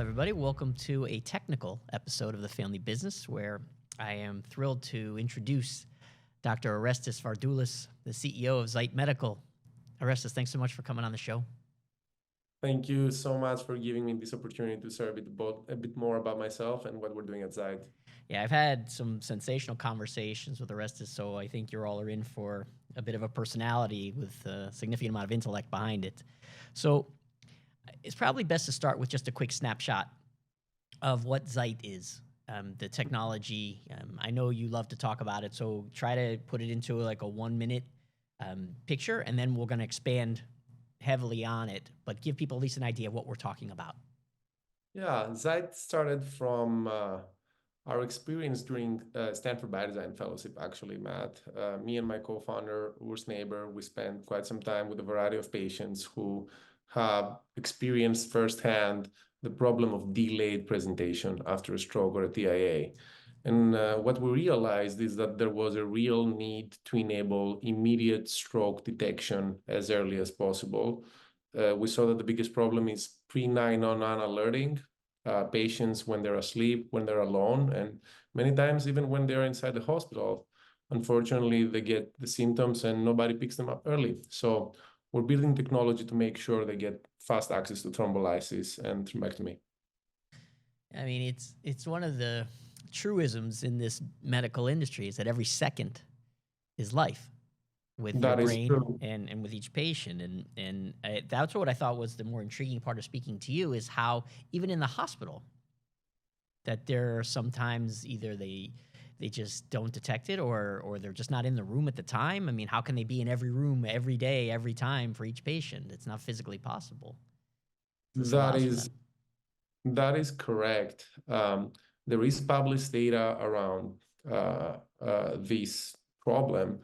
everybody. Welcome to a technical episode of the Family Business where I am thrilled to introduce Dr. Orestis Vardoulis, the CEO of Zeit Medical. Orestis, thanks so much for coming on the show. Thank you so much for giving me this opportunity to share a bit more about myself and what we're doing at Zeit. Yeah, I've had some sensational conversations with Orestis, so I think you're all are in for a bit of a personality with a significant amount of intellect behind it. So it's probably best to start with just a quick snapshot of what Zeit is, the technology. I know you love to talk about it, so try to put it into like a 1 minute picture, and then we're going to expand heavily on it, but give people at least an idea of what we're talking about. Yeah, Zeit started from our experience during Stanford Biodesign Fellowship, actually, Matt. Me and my co-founder, Urs Neighbor, we spent quite some time with a variety of patients who have experienced firsthand the problem of delayed presentation after a stroke or a TIA. And what we realized is that there was a real need to enable immediate stroke detection as early as possible. We saw that the biggest problem is pre-911 alerting patients when they're asleep, when they're alone, and many times even when they're inside the hospital. Unfortunately, they get the symptoms and nobody picks them up early. So we're building technology to make sure they get fast access to thrombolysis and thrombectomy. I mean, it's one of the truisms in this medical industry is that every second is life with your brain and with each patient. And that's what I thought was the more intriguing part of speaking to you is how even in the hospital that there are sometimes either they just don't detect it or they're just not in the room at the time. I mean, how can they be in every room every day, every time for each patient? It's not physically possible. That is correct. There is published data around this problem,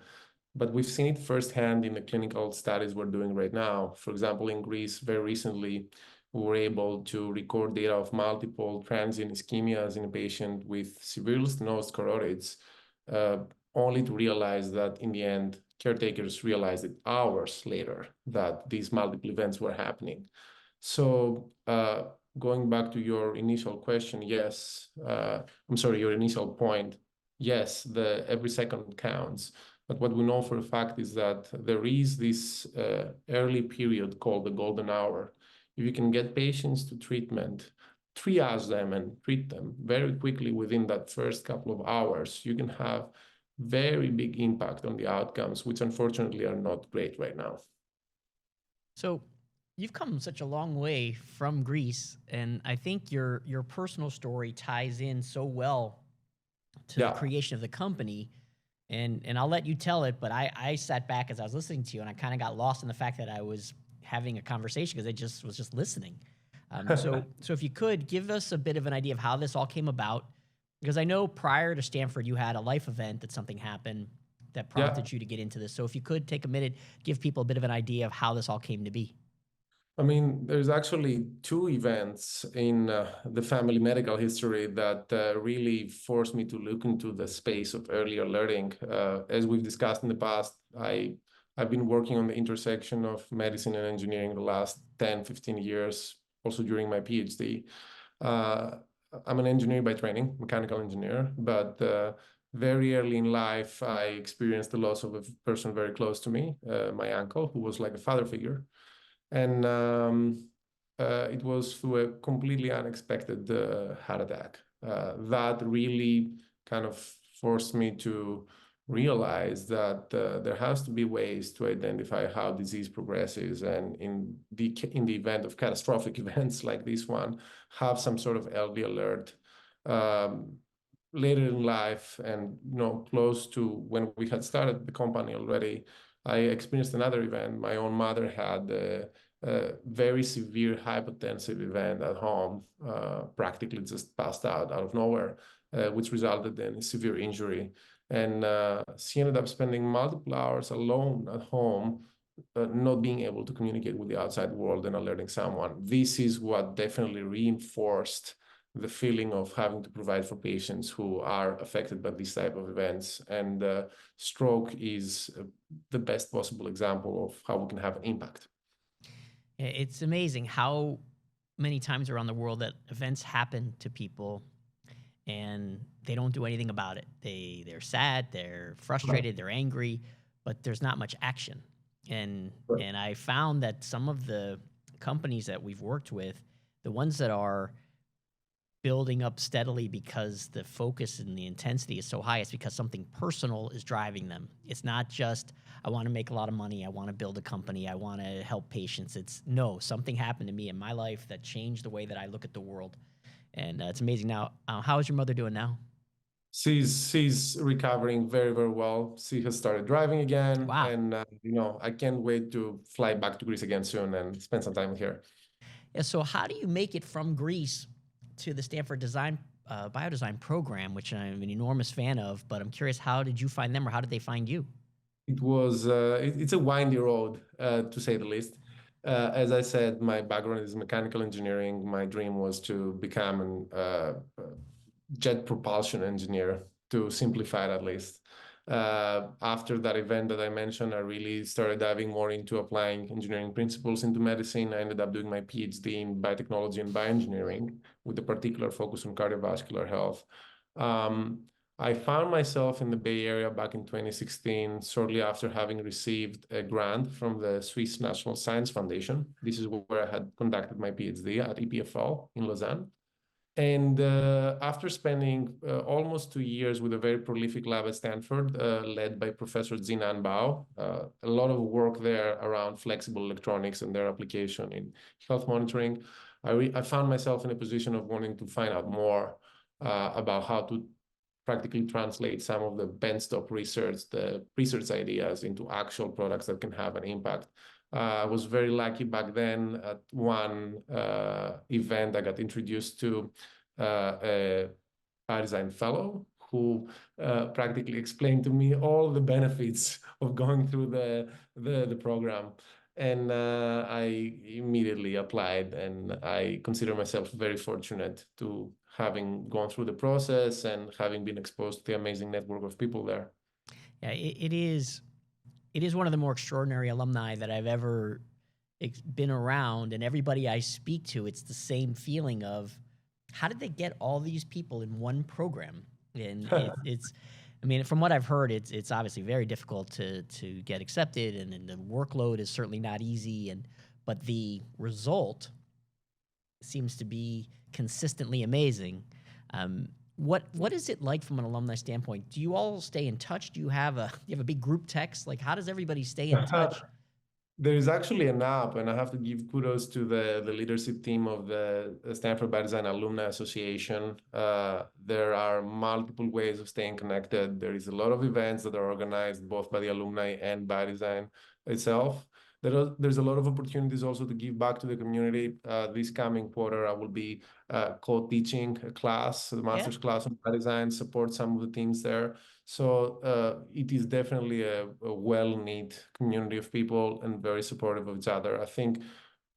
but we've seen it firsthand in the clinical studies we're doing right now. For example, in Greece, very recently, we were able to record data of multiple transient ischemias in a patient with severely stenosis carotids, only to realize that in the end, caretakers realized it hours later that these multiple events were happening. So going back to your initial question, yes, your initial point, yes, every second counts. But what we know for a fact is that there is this early period called the golden hour. If you can get patients to treatment, triage them and treat them very quickly within that first couple of hours, you can have very big impact on the outcomes, which unfortunately are not great right now. So you've come such a long way from Greece, and I think your personal story ties in so well to the creation of the company. And I'll let you tell it, but I sat back as I was listening to you, and I kind of got lost in the fact that I was having a conversation because I was just listening. So if you could give us a bit of an idea of how this all came about, because I know prior to Stanford you had a life event that something happened that prompted you to get into this. So if you could take a minute, give people a bit of an idea of how this all came to be. I mean, there's actually two events in the family medical history that really forced me to look into the space of early alerting. As we've discussed in the past, I've been working on the intersection of medicine and engineering the last 10, 15 years, also during my PhD. I'm an engineer by training, mechanical engineer, but very early in life, I experienced the loss of a person very close to me, my uncle, who was like a father figure. And it was through a completely unexpected heart attack. That really kind of forced me to realize that there has to be ways to identify how disease progresses, and in the event of catastrophic events like this one, have some sort of early alert. Later in life, and close to when we had started the company already, I experienced another event. My own mother had a very severe hypotensive event at home, practically just passed out of nowhere, which resulted in a severe injury. And she ended up spending multiple hours alone at home, not being able to communicate with the outside world and alerting someone. This is what definitely reinforced the feeling of having to provide for patients who are affected by these type of events. And stroke is the best possible example of how we can have an impact. It's amazing how many times around the world that events happen to people and they don't do anything about it. They're sad, they're frustrated, they're angry, but there's not much action. And I found that some of the companies that we've worked with, the ones that are building up steadily because the focus and the intensity is so high, it's because something personal is driving them. It's not just, I want to make a lot of money, I want to build a company, I want to help patients. It's no, something happened to me in my life that changed the way that I look at the world. And it's amazing. Now, how is your mother doing now? She's recovering very, very well. She has started driving again, Wow. and I can't wait to fly back to Greece again soon and spend some time here. Yeah, so how do you make it from Greece to the Stanford Biodesign program, which I'm an enormous fan of, but I'm curious, how did you find them or how did they find you? It's a windy road, to say the least. As I said, my background is mechanical engineering. My dream was to become an jet propulsion engineer, to simplify it at least. After that event that I mentioned, I really started diving more into applying engineering principles into medicine. I ended up doing my PhD in biotechnology and bioengineering with a particular focus on cardiovascular health. I found myself in the Bay Area back in 2016, shortly after having received a grant from the Swiss National Science Foundation. This is where I had conducted my PhD at EPFL in Lausanne. And after spending almost 2 years with a very prolific lab at Stanford, led by Professor Zinan Bao, a lot of work there around flexible electronics and their application in health monitoring, I found myself in a position of wanting to find out more about how to practically translate some of the benchtop research, the research ideas into actual products that can have an impact. I was very lucky back then at one event. I got introduced to a biodesign fellow who practically explained to me all the benefits of going through the program. And I immediately applied, and I consider myself very fortunate to having gone through the process and having been exposed to the amazing network of people there. Yeah, it is one of the more extraordinary alumni that I've ever been around, and everybody I speak to, it's the same feeling of how did they get all these people in one program? And it's, I mean, from what I've heard, it's obviously very difficult to get accepted, and the workload is certainly not easy, but the result seems to be consistently amazing. What is it like from an alumni standpoint? Do you all stay in touch? Do you have a big group text? Like, how does everybody stay in touch? There is actually an app, and I have to give kudos to the leadership team of the Stanford Biodesign Alumni Association. There are multiple ways of staying connected. There is a lot of events that are organized both by the alumni and Biodesign itself. There's a lot of opportunities also to give back to the community. This coming quarter, I will be co-teaching a class, the master's class on biodesign, support some of the teams there. So it is definitely a well-knit community of people and very supportive of each other. I think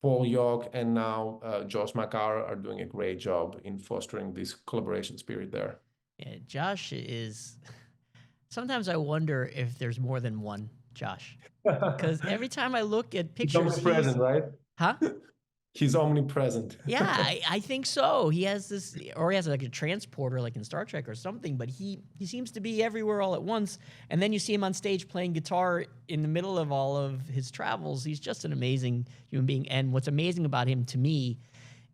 Paul York and now Josh Makar are doing a great job in fostering this collaboration spirit there. Yeah, Josh is... Sometimes I wonder if there's more than one Josh. Because every time I look at pictures, he's omnipresent, right? Huh? He's omnipresent. Yeah, I think so. He has this, or he has like a transporter like in Star Trek or something, but he seems to be everywhere all at once. And then you see him on stage playing guitar in the middle of all of his travels. He's just an amazing human being. And what's amazing about him to me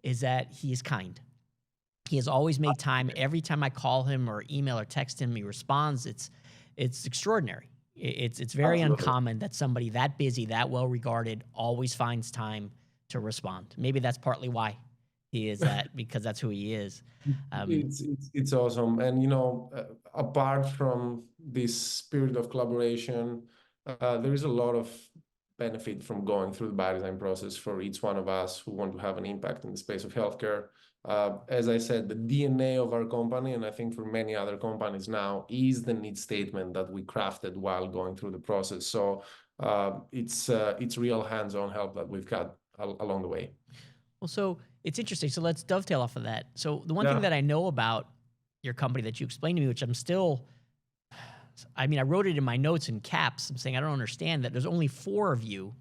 is that he is kind. He has always made time. Every time I call him or email or text him, he responds. It's extraordinary. It's very uncommon that somebody that busy, that well regarded, always finds time to respond. Maybe that's partly why he is that, because that's who he is. It's awesome. And apart from this spirit of collaboration, there is a lot of benefit from going through the biodesign process for each one of us who want to have an impact in the space of healthcare. As I said, the DNA of our company, and I think for many other companies now, is the need statement that we crafted while going through the process. So it's real hands-on help that we've got along the way. Well, so it's interesting. So let's dovetail off of that. So the one thing that I know about your company that you explained to me, which I wrote it in my notes in caps. I'm saying I don't understand that there's only 4 of you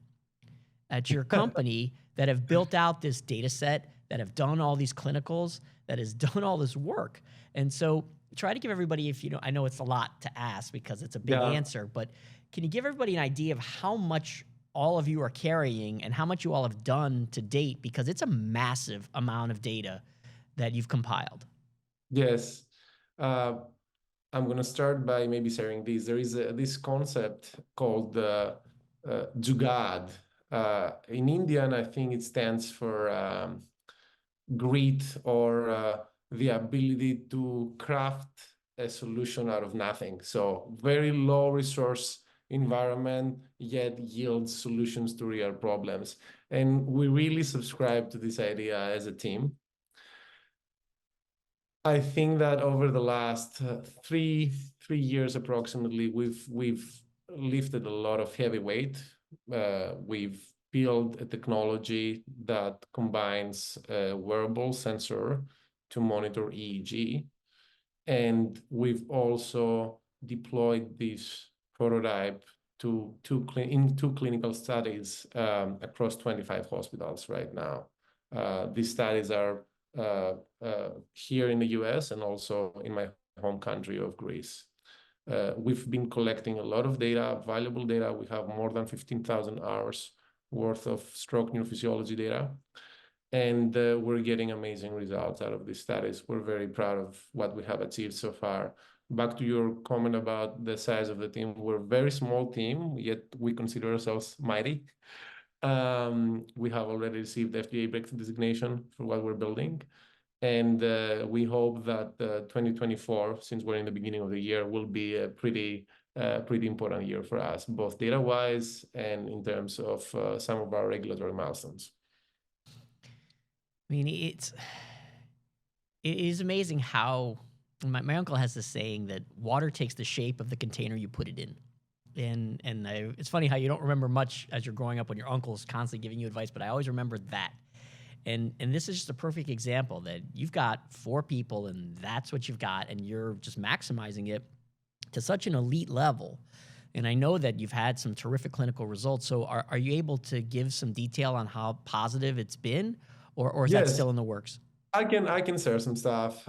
at your company that have built out this data set that have done all these clinicals, that has done all this work. And so try to give everybody, if you know, I know it's a lot to ask because it's a big answer, but can you give everybody an idea of how much all of you are carrying and how much you all have done to date? Because it's a massive amount of data that you've compiled. Yes. I'm going to start by maybe sharing this. There is this concept called Jugaad. In Indian, I think it stands for grit, or the ability to craft a solution out of nothing. So very low resource environment, yet yields solutions to real problems. And we really subscribe to this idea as a team. I think that over the last three years approximately, we've lifted a lot of heavy weight. We've built a technology that combines a wearable sensor to monitor EEG, and we've also deployed this prototype in two clinical studies across 25 hospitals right now. These studies are here in the US and also in my home country of Greece. We've been collecting a lot of data, valuable data. We have more than 15,000 hours worth of stroke neurophysiology data. And we're getting amazing results out of these studies. We're very proud of what we have achieved so far. Back to your comment about the size of the team, we're a very small team, yet we consider ourselves mighty. We have already received FDA breakthrough designation for what we're building. And we hope that 2024, since we're in the beginning of the year, will be a pretty important year for us, both data-wise and in terms of some of our regulatory milestones. I mean, it is amazing how my uncle has this saying that water takes the shape of the container you put it in. And it's funny how you don't remember much as you're growing up when your uncle's constantly giving you advice, but I always remember that. And this is just a perfect example that you've got 4 people and that's what you've got, and you're just maximizing it to such an elite level. And I know that you've had some terrific clinical results. So are you able to give some detail on how positive it's been, or is that still in the works? I can share some stuff.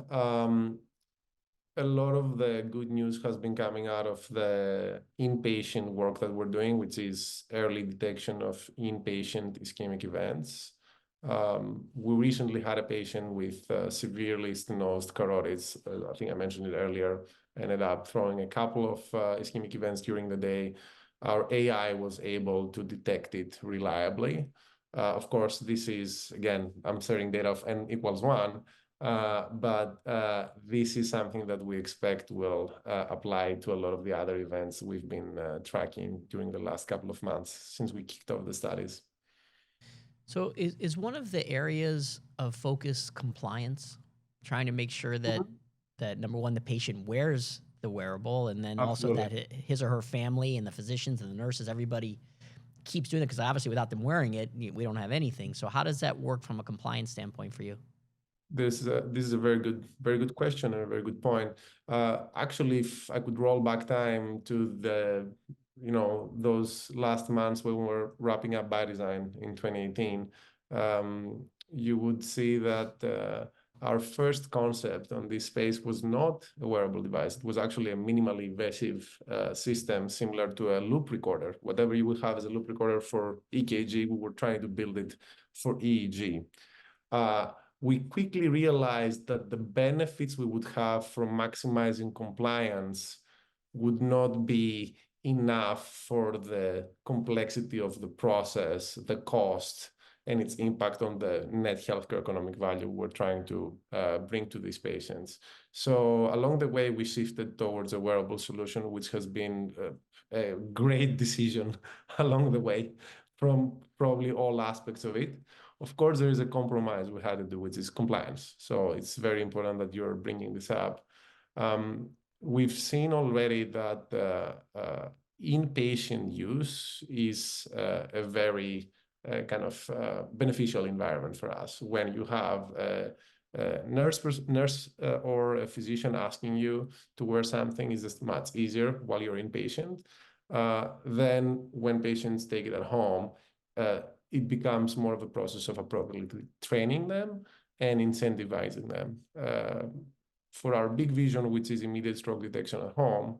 A lot of the good news has been coming out of the inpatient work that we're doing, which is early detection of inpatient ischemic events. We recently had a patient with severely stenosed carotids. I think I mentioned it earlier. Ended up throwing a couple of ischemic events during the day. Our AI was able to detect it reliably. Of course, this is, again, I'm sharing data of n equals 1, but this is something that we expect will apply to a lot of the other events we've been tracking during the last couple of months since we kicked off the studies. So is one of the areas of focus compliance, trying to make sure that that number one, the patient wears the wearable, and then also that his or her family and the physicians and the nurses, everybody keeps doing it, because obviously without them wearing it, we don't have anything. So how does that work from a compliance standpoint for you? This is a very good question and a very good point. Actually, if I could roll back time to those last months when we were wrapping up Biodesign in 2018, you would see that our first concept on this space was not a wearable device. It was actually a minimally invasive system similar to a loop recorder. Whatever you would have as a loop recorder for EKG, we were trying to build it for EEG. We quickly realized that the benefits we would have from maximizing compliance would not be enough for the complexity of the process, the cost, and its impact on the net healthcare economic value we're trying to bring to these patients. So along the way, we shifted towards a wearable solution, which has been a great decision along the way from probably all aspects of it. Of course, there is a compromise we had to do, which is compliance. So it's very important that you're bringing this up. We've seen already that inpatient use is a very kind of beneficial environment for us. When you have a nurse or a physician asking you to wear something, is just much easier while you're inpatient than when patients take it at home. it becomes more of a process of appropriately training them and incentivizing them. For our big vision, which is immediate stroke detection at home,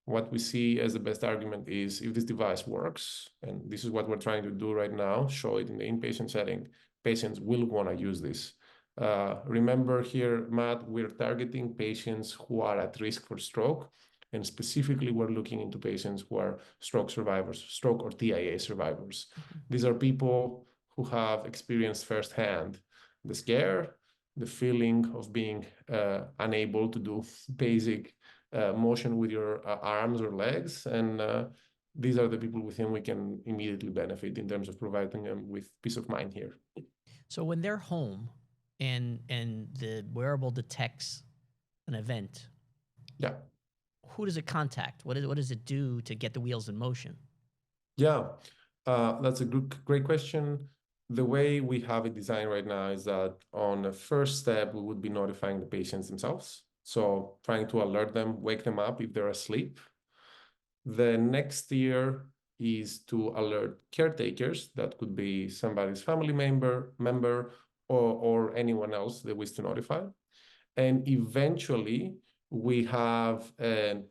what we see as the best argument is if this device works, and this is what we're trying to do right now, show it in the inpatient setting, patients will want to use this. Remember here, Matt, we're targeting patients who are at risk for stroke, and specifically we're looking into patients who are stroke survivors, stroke or TIA survivors. These are people who have experienced firsthand the scare, the feeling of being unable to do basic motion with your arms or legs. And these are the people with whom we can immediately benefit in terms of providing them with peace of mind here. So when they're home and the wearable detects an event, yeah, who does it contact? What does it do to get the wheels in motion? Yeah, that's a great question. The way we have it designed right now is that on the first step, we would be notifying the patients themselves. So trying to alert them, wake them up if they're asleep. The next tier is to alert caretakers. That could be somebody's family member or anyone else that wish to notify. And eventually, we have a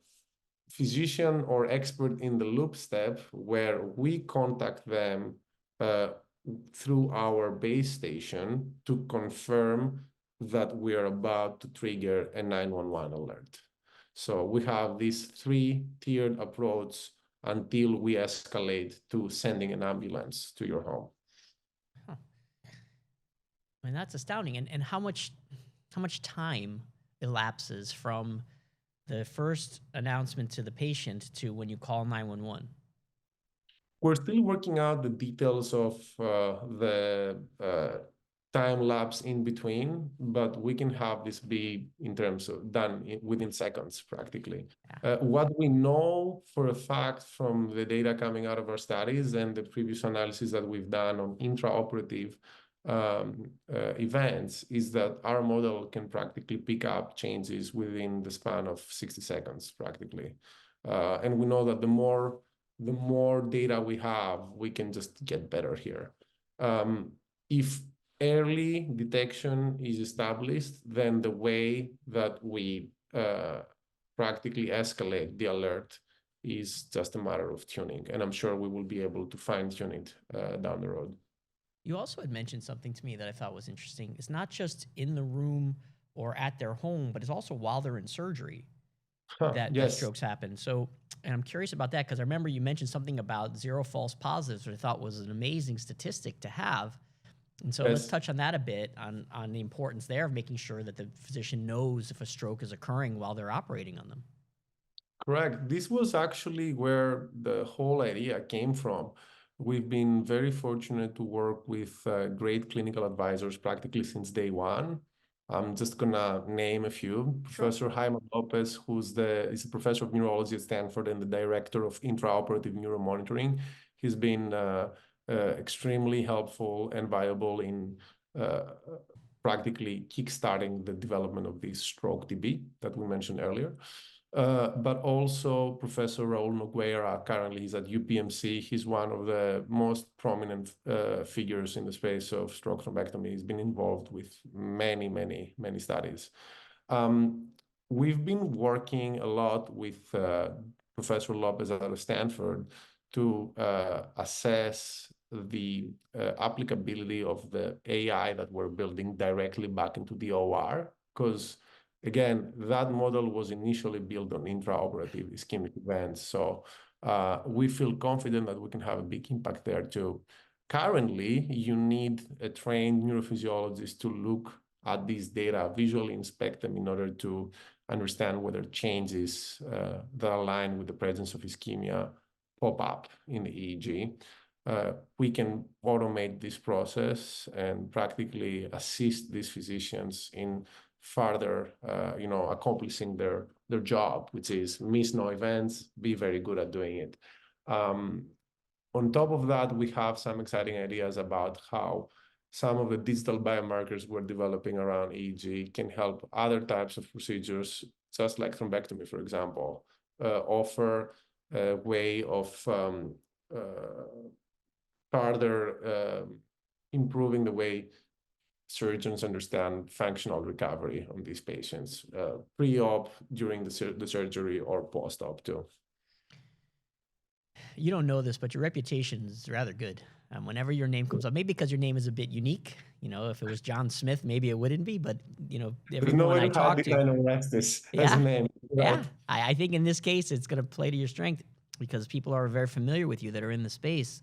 physician or expert in the loop step where we contact them through our base station to confirm that we are about to trigger a 911 alert. So we have this three-tiered approach until we escalate to sending an ambulance to your home. Huh. I mean, that's astounding. And how much time elapses from the first announcement to the patient to when you call 911? We're still working out the details of the time lapse in between, but we can have this be in terms of done within seconds practically. Yeah. What we know for a fact from the data coming out of our studies and the previous analysis that we've done on intraoperative events is that our model can practically pick up changes within the span of 60 seconds practically. And we know that the more data we have, we can just get better here. If early detection is established, then the way that we practically escalate the alert is just a matter of tuning. And I'm sure we will be able to fine-tune it down the road. You also had mentioned something to me that I thought was interesting. It's not just in the room or at their home, but it's also while they're in surgery that strokes happen. So, and I'm curious about that because I remember you mentioned something about 0 false positives, which I thought was an amazing statistic to have. And so let's touch on that a bit, on the importance there of making sure that the physician knows if a stroke is occurring while they're operating on them. Correct. This was actually where the whole idea came from. We've been very fortunate to work with great clinical advisors practically since day one. I'm just gonna name a few. Sure. Professor Jaime Lopez, who's is a professor of neurology at Stanford and the director of intraoperative neuromonitoring. He's been extremely helpful and viable in practically kickstarting the development of this stroke DB that we mentioned earlier. But also Professor Raul Nogueira, currently he's at UPMC. He's one of the most prominent figures in the space of stroke thrombectomy. He's been involved with many, many, many studies. We've been working a lot with Professor Lopez out of Stanford to assess the applicability of the AI that we're building directly back into the OR, because again, that model was initially built on intraoperative ischemic events. So we feel confident that we can have a big impact there too. Currently, you need a trained neurophysiologist to look at these data, visually inspect them in order to understand whether changes that align with the presence of ischemia pop up in the EEG. We can automate this process and practically assist these physicians in further, accomplishing their job, which is miss no events, be very good at doing it. On top of that, we have some exciting ideas about how some of the digital biomarkers we're developing around EEG can help other types of procedures, just like thrombectomy, for example, offer a way of further improving the way surgeons understand functional recovery on these patients, pre-op, during the surgery, or post-op too. You don't know this, but your reputation is rather good. Whenever your name comes up, maybe because your name is a bit unique. If it was John Smith, maybe it wouldn't be. But there's no way I to hide talk the kind of Orestis as a name. Yeah, Right? I think in this case it's going to play to your strength because people are very familiar with you that are in the space.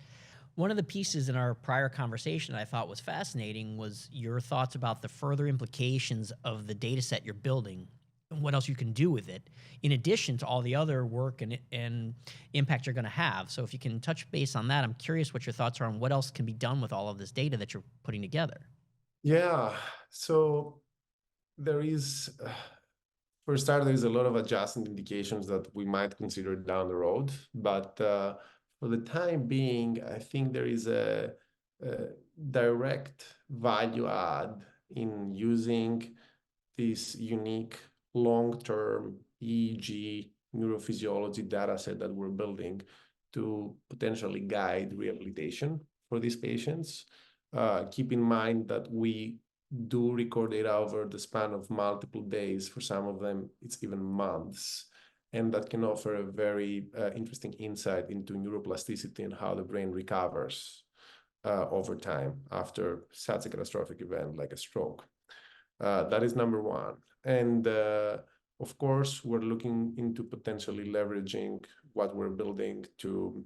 One of the pieces in our prior conversation that I thought was fascinating was your thoughts about the further implications of the data set you're building and what else you can do with it, in addition to all the other work and impact you're going to have. So if you can touch base on that, I'm curious what your thoughts are on what else can be done with all of this data that you're putting together. Yeah, so there is, for a start, there's a lot of adjacent indications that we might consider down the road, but for the time being, I think there is a direct value add in using this unique long-term EEG neurophysiology data set that we're building to potentially guide rehabilitation for these patients. Keep in mind that we do record data over the span of multiple days. For some of them, it's even months. And that can offer a very interesting insight into neuroplasticity and how the brain recovers over time after such a catastrophic event like a stroke. That is number one. And of course, we're looking into potentially leveraging what we're building to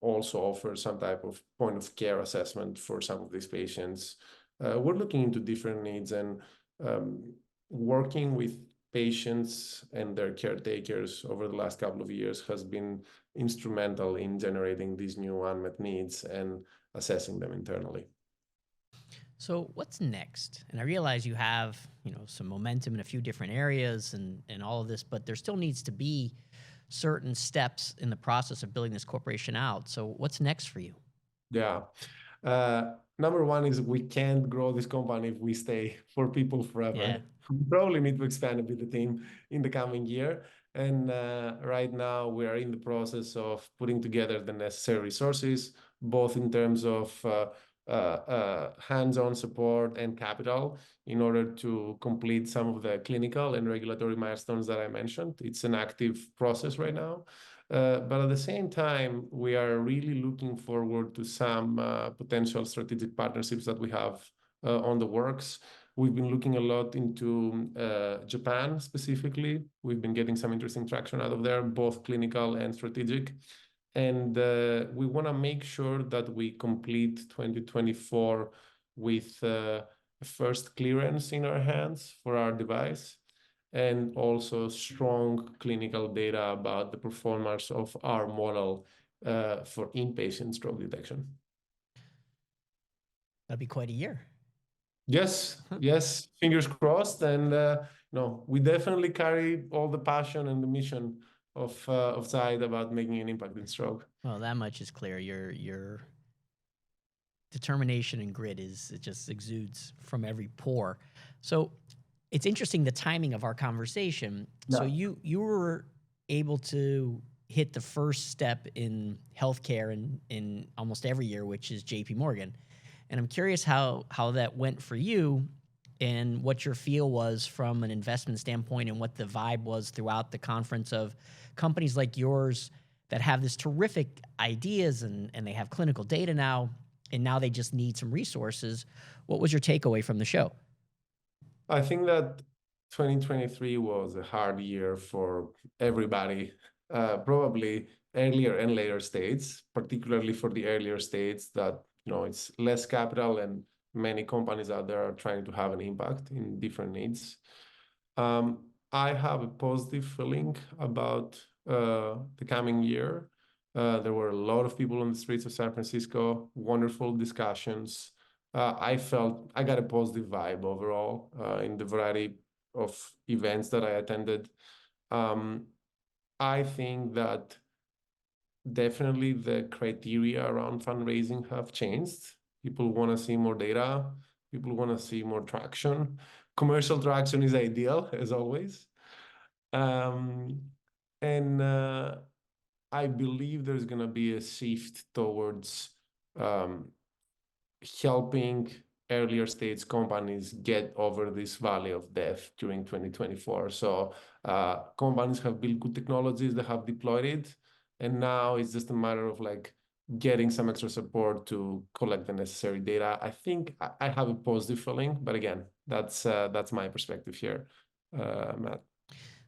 also offer some type of point of care assessment for some of these patients. We're looking into different needs and working with patients and their caretakers over the last couple of years has been instrumental in generating these new unmet needs and assessing them internally. So what's next? And I realize you have, some momentum in a few different areas and all of this, but there still needs to be certain steps in the process of building this corporation out. So what's next for you? Yeah. Number one is we can't grow this company if we stay for people forever. Yeah. We probably need to expand a bit the team in the coming year. And right now we are in the process of putting together the necessary resources, both in terms of hands-on support and capital in order to complete some of the clinical and regulatory milestones that I mentioned. It's an active process right now. But at the same time, we are really looking forward to some potential strategic partnerships that we have on the works. We've been looking a lot into Japan specifically. We've been getting some interesting traction out of there, both clinical and strategic. And we want to make sure that we complete 2024 with first clearance in our hands for our device, and also strong clinical data about the performance of our model for inpatient stroke detection. That'd be quite a year. Yes, yes, fingers crossed. And we definitely carry all the passion and the mission of Zaid about making an impact in stroke. Well, that much is clear. Your determination and grit it just exudes from every pore. So it's interesting the timing of our conversation. Yeah. So you were able to hit the first step in healthcare in almost every year, which is JP Morgan. And I'm curious how that went for you and what your feel was from an investment standpoint and what the vibe was throughout the conference of companies like yours that have this terrific ideas and they have clinical data now, and now they just need some resources. What was your takeaway from the show? I think that 2023 was a hard year for everybody, probably earlier and later states, particularly for the earlier states that, it's less capital and many companies out there are trying to have an impact in different needs. I have a positive feeling about the coming year. There were a lot of people on the streets of San Francisco, wonderful discussions. I felt I got a positive vibe overall in the variety of events that I attended. I think that definitely the criteria around fundraising have changed. People want to see more data. People want to see more traction. Commercial traction is ideal, as always. And I believe there's going to be a shift towards um, helping earlier stage companies get over this valley of death during 2024. So companies have built good technologies, they have deployed it, and now it's just a matter of like getting some extra support to collect the necessary data. I think I have a positive feeling, but again, that's my perspective here, Matt.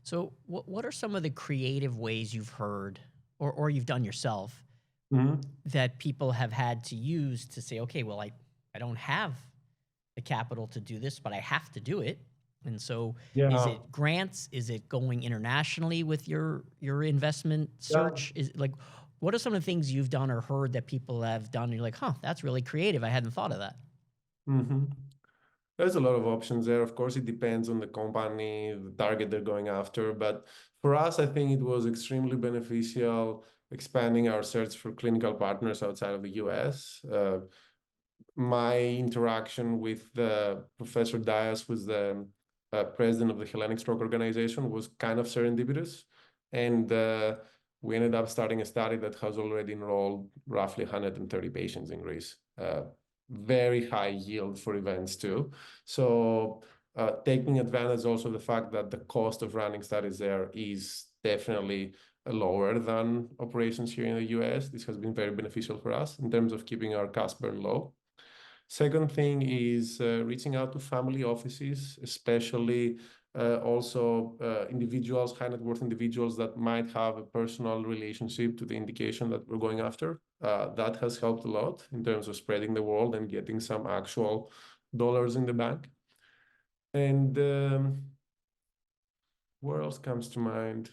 So, what are some of the creative ways you've heard or you've done yourself that people have had to use to say, okay, well, I don't have the capital to do this, but I have to do it. And so, is Yeah. it grants? Is it going internationally with your investment Yeah. search? Is like, what are some of the things you've done or heard that people have done? And you're like, huh, that's really creative. I hadn't thought of that. Mm-hmm. There's a lot of options there. Of course, it depends on the company, the target they're going after. But for us, I think it was extremely beneficial expanding our search for clinical partners outside of the US. My interaction with Professor Dias, who's the president of the Hellenic Stroke Organization, was kind of serendipitous. And we ended up starting a study that has already enrolled roughly 130 patients in Greece. Very high yield for events too. So taking advantage also of the fact that the cost of running studies there is definitely lower than operations here in the US. This has been very beneficial for us in terms of keeping our cost burn low. Second thing is reaching out to family offices, especially also individuals, high net worth individuals that might have a personal relationship to the indication that we're going after. That has helped a lot in terms of spreading the word and getting some actual dollars in the bank. And where else comes to mind?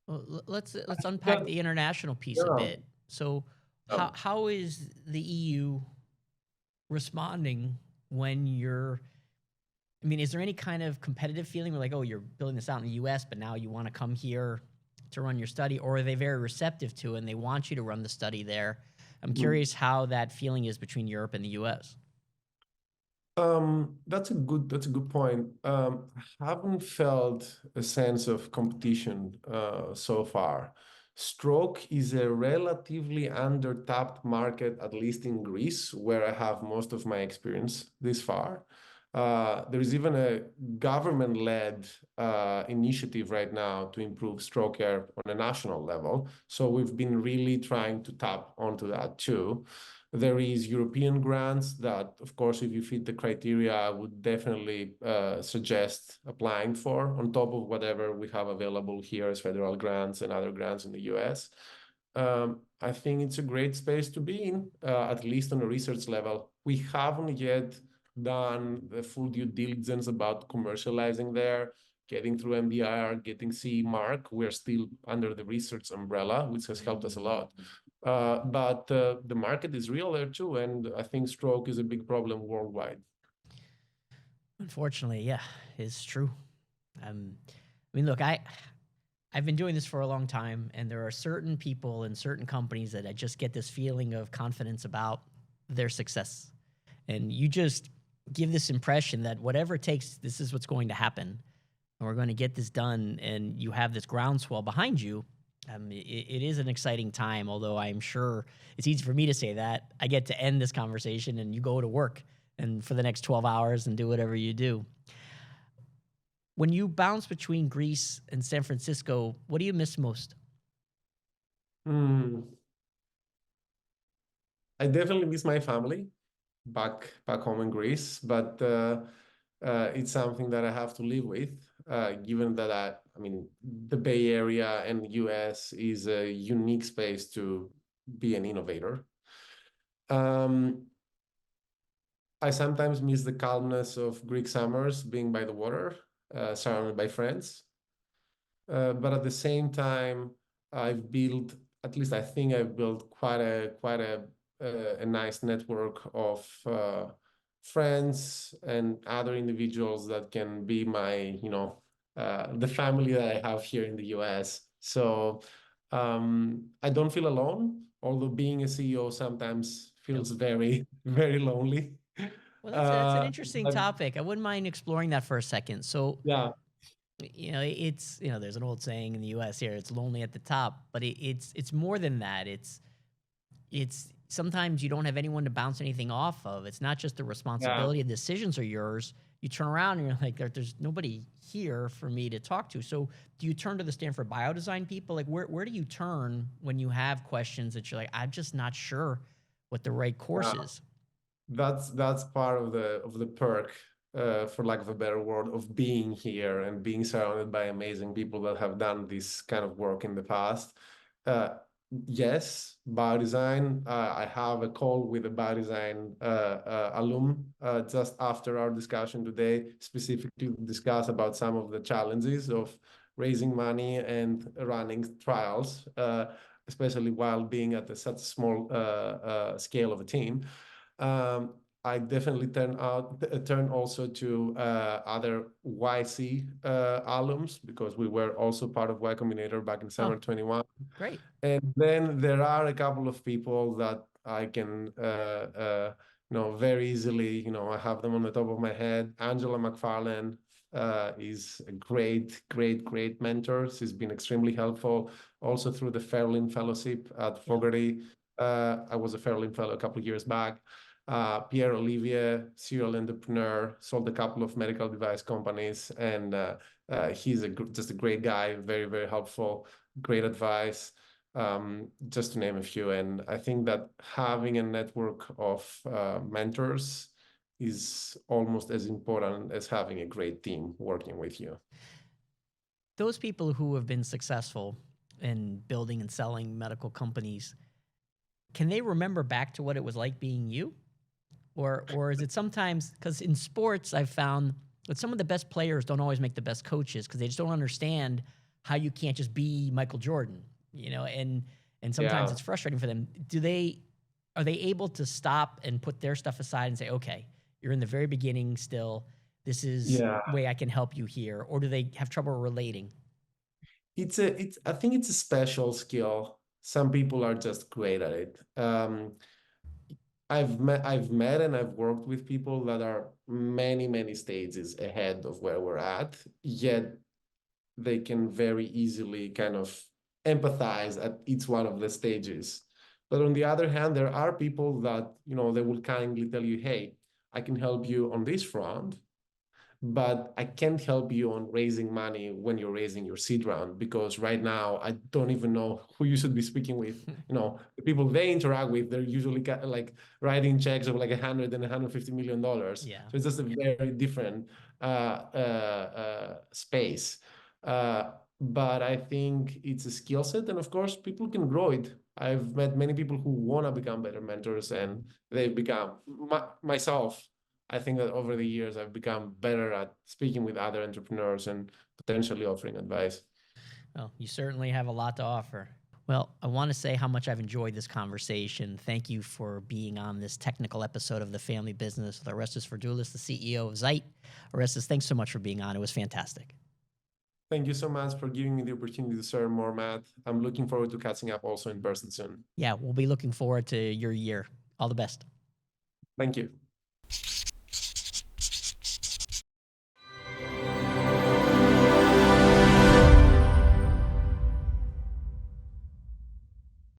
Well, let's unpack Yeah, the international piece a yeah. bit. So, how is the EU responding when you're? I mean, is there any kind of competitive feeling where like, oh, you're building this out in the U.S., but now you want to come here to run your study, or are they very receptive to it and they want you to run the study there? I'm curious how that feeling is between Europe and the U.S. That's a good point. I haven't felt a sense of competition so far. Stroke is a relatively under-tapped market, at least in Greece, where I have most of my experience this far. There is even a government-led initiative right now to improve stroke care on a national level. So we've been really trying to tap onto that too. There is European grants that, of course, if you fit the criteria, I would definitely suggest applying for on top of whatever we have available here as federal grants and other grants in the US. I think it's a great space to be in, at least on a research level. We haven't yet done the full due diligence about commercializing there, getting through MDR, getting CE mark. We're still under the research umbrella, which has helped us a lot. But the market is real there too, and I think stroke is a big problem worldwide. Unfortunately, yeah, it's true. I mean, look, I've been doing this for a long time, and there are certain people and certain companies that I just get this feeling of confidence about their success. And you just give this impression that whatever it takes, this is what's going to happen. And we're going to get this done. And you have this groundswell behind you. It is an exciting time, although I'm sure it's easy for me to say that. I get to end this conversation and you go to work and for the next 12 hours and do whatever you do. When you bounce between Greece and San Francisco, what do you miss most? I definitely miss my family back home in Greece, but it's something that I have to live with, given that I mean, the Bay Area and US is a unique space to be an innovator. I sometimes miss the calmness of Greek summers, being by the water, surrounded by friends. But at the same time, I've built, at least I think I've built quite a nice network of friends and other individuals that can be my, the family that I have here in the US. So I don't feel alone, although being a CEO sometimes Yep. feels very, very lonely. Well, that's an interesting But topic. I wouldn't mind exploring that for a second. So, yeah, it's there's an old saying in the U.S. here, it's lonely at the top, but it's more than that. It's sometimes you don't have anyone to bounce anything off of. It's not just the Yeah. responsibility, the decisions are yours. You turn around and you're like, there's nobody here for me to talk to. So do you turn to the Stanford Biodesign people? Like, where do you turn when you have questions that you're like, I'm just not sure what the right course Yeah. is? That's part of the perk, for lack of a better word, of being here and being surrounded by amazing people that have done this kind of work in the past. Uh, yes, biodesign. I have a call with a biodesign alum just after our discussion today, specifically to discuss about some of the challenges of raising money and running trials, especially while being at such a small scale of a team. I definitely turn also to other YC alums, because we were also part of Y Combinator back in summer 21. Great. And then there are a couple of people that I can very easily, I have them on the top of my head. Angela McFarlane is a great mentor. She's been extremely helpful also through the Fairlin Fellowship at Fogarty. I was a Fairlin Fellow a couple of years back. Pierre Olivier, serial entrepreneur, sold a couple of medical device companies, and he's just a great guy, very helpful, great advice, just to name a few. And I think that having a network of mentors is almost as important as having a great team working with you. Those people who have been successful in building and selling medical companies, can they remember back to what it was like being you? Or is it sometimes, because in sports I've found that some of the best players don't always make the best coaches because they just don't understand how you can't just be Michael Jordan, and sometimes it's frustrating for them. Are they able to stop and put their stuff aside and say, okay, you're in the very beginning still, this is way I can help you here? Or do they have trouble relating? I think it's a special skill. Some people are just great at it. I've met and I've worked with people that are many stages ahead of where we're at, yet they can very easily kind of empathize at each one of the stages. But on the other hand, there are people that, they will kindly tell you, hey, I can help you on this front, but I can't help you on raising money when you're raising your seed round, because right now I don't even know who you should be speaking with. The people they interact with, they're usually like writing checks of like $100 and $150 million. Yeah. So it's just a very different space. But I think it's a skill set, and of course, people can grow it. I've met many people who want to become better mentors, and they've become myself. I think that over the years, I've become better at speaking with other entrepreneurs and potentially offering advice. Well, you certainly have a lot to offer. Well, I want to say how much I've enjoyed this conversation. Thank you for being on this technical episode of The Family Business with Orestis Vardoulis, the CEO of Zeit. Orestis, thanks so much for being on. It was fantastic. Thank you so much for giving me the opportunity to share more, Matt. I'm looking forward to catching up also in person soon. Yeah, we'll be looking forward to your year. All the best. Thank you.